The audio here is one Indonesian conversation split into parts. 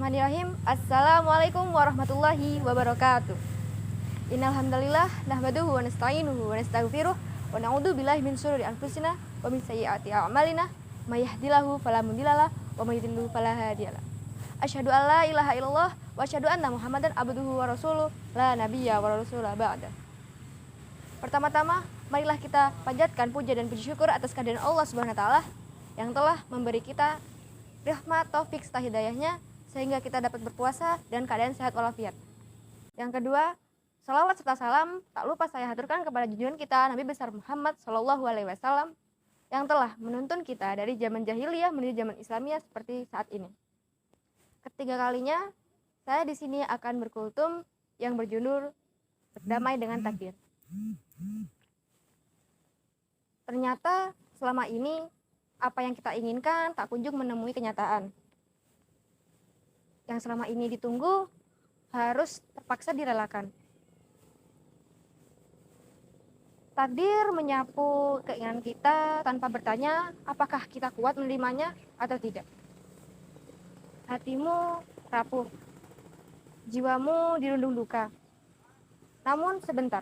Bismillahirrahmanirrahim. Assalamualaikum warahmatullahi wabarakatuh. Innal hamdalillah nahmaduhu wa nasta'inuhu wa nastaghfiruh wa na'udzu billahi min syururi anfusina wa min sayyiati a'malina may yahdihillahu fala mudhillalah wa may yudhlil fala hadiyalah. Asyhadu an la ilaha illallah wa asyhadu anna Muhammadan abduhu wa rasuluh la nabiyya wa rasula ba'da. Pertama-tama, marilah kita panjatkan puja dan puji syukur atas kehadiran Allah Subhanahu wa taala yang telah memberi kita rahmat, taufik, serta hidayahnya sehingga kita dapat berpuasa dan keadaan sehat walafiat. Yang kedua, salawat serta salam tak lupa saya haturkan kepada junjungan kita Nabi besar Muhammad SAW yang telah menuntun kita dari zaman jahiliyah menuju zaman Islamiyah seperti saat ini. Ketiga kalinya, saya di sini akan berkultum yang berjudul Berdamai dengan Takdir. Ternyata selama ini apa yang kita inginkan tak kunjung menemui kenyataan. Yang selama ini ditunggu harus terpaksa direlakan. Takdir menyapu keinginan kita tanpa bertanya apakah kita kuat menerimanya atau tidak. Hatimu rapuh, jiwamu dirundung duka. Namun sebentar.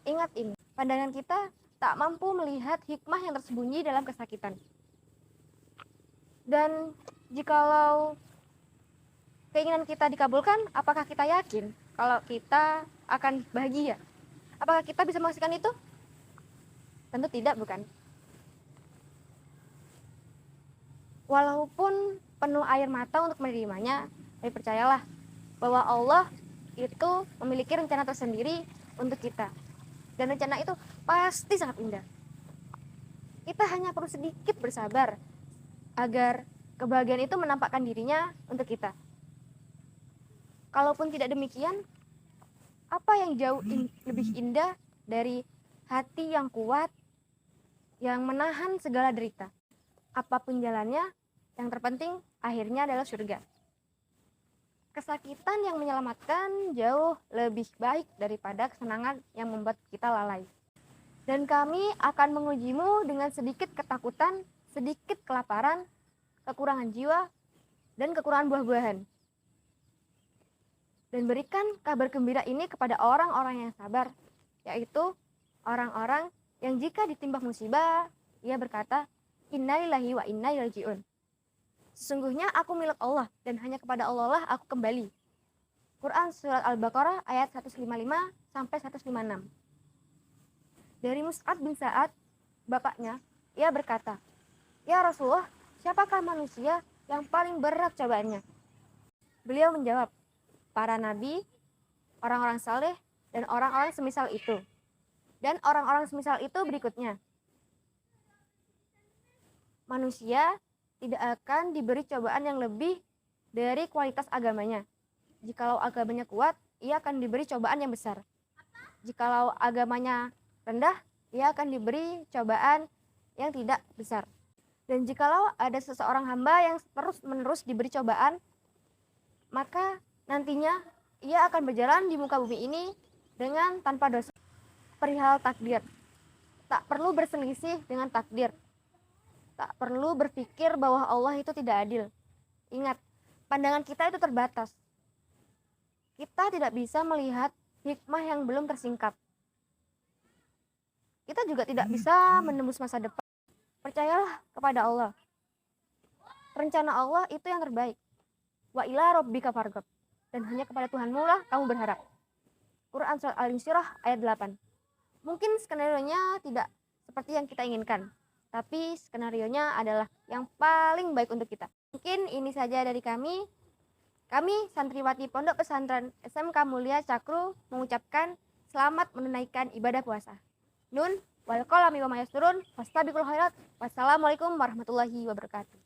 Ingat ini, pandangan kita tak mampu melihat hikmah yang tersembunyi dalam kesakitan. Dan jikalau keinginan kita dikabulkan, apakah kita yakin kalau kita akan bahagia? Apakah kita bisa memastikan itu? Tentu tidak, bukan? Walaupun penuh air mata untuk menerimanya, tapi percayalah bahwa Allah itu memiliki rencana tersendiri untuk kita. Dan rencana itu pasti sangat indah. Kita hanya perlu sedikit bersabar agar kebahagiaan itu menampakkan dirinya untuk kita. Kalaupun tidak demikian, apa yang jauh lebih indah dari hati yang kuat, yang menahan segala derita? Apapun jalannya, yang terpenting akhirnya adalah surga. Kesakitan yang menyelamatkan jauh lebih baik daripada kesenangan yang membuat kita lalai. Dan kami akan mengujimu dengan sedikit ketakutan, sedikit kelaparan, kekurangan jiwa, dan kekurangan buah-buahan. Dan berikan kabar gembira ini kepada orang-orang yang sabar, yaitu orang-orang yang jika ditimpa musibah, ia berkata, Innalillahi wa inna ilaihi raji'un. Sesungguhnya aku milik Allah dan hanya kepada Allah lah aku kembali. Quran Surat Al-Baqarah ayat 155 sampai 156. Dari Mus'ab bin Sa'ad, bapaknya, ia berkata, Ya Rasulullah, siapakah manusia yang paling berat cobaannya? Beliau menjawab, para nabi, orang-orang saleh, dan orang-orang semisal itu. Dan orang-orang semisal itu berikutnya. Manusia tidak akan diberi cobaan yang lebih dari kualitas agamanya. Jikalau agamanya kuat, ia akan diberi cobaan yang besar. Jikalau agamanya rendah, ia akan diberi cobaan yang tidak besar. Dan jikalau ada seseorang hamba yang terus-menerus diberi cobaan, maka nantinya ia akan berjalan di muka bumi ini dengan tanpa dosa. Perihal takdir, tak perlu berselisih dengan takdir. Tak perlu berpikir bahwa Allah itu tidak adil. Ingat, pandangan kita itu terbatas. Kita tidak bisa melihat hikmah yang belum tersingkap. Kita juga tidak bisa menembus masa depan. Percayalah kepada Allah. Rencana Allah itu yang terbaik. Wa ila rabbika farghab. Dan hanya kepada Tuhanmu lah kamu berharap. Quran Surat Al-Insyirah ayat 8. Mungkin skenario-nya tidak seperti yang kita inginkan. Tapi skenarionya adalah yang paling baik untuk kita. Mungkin ini saja dari kami. Kami santriwati Pondok Pesantren SMK Mulia Cakru mengucapkan selamat menunaikan ibadah puasa. Nun wal qalami wa ma yasturun fastabiqul khairat. Wassalamualaikum warahmatullahi wabarakatuh.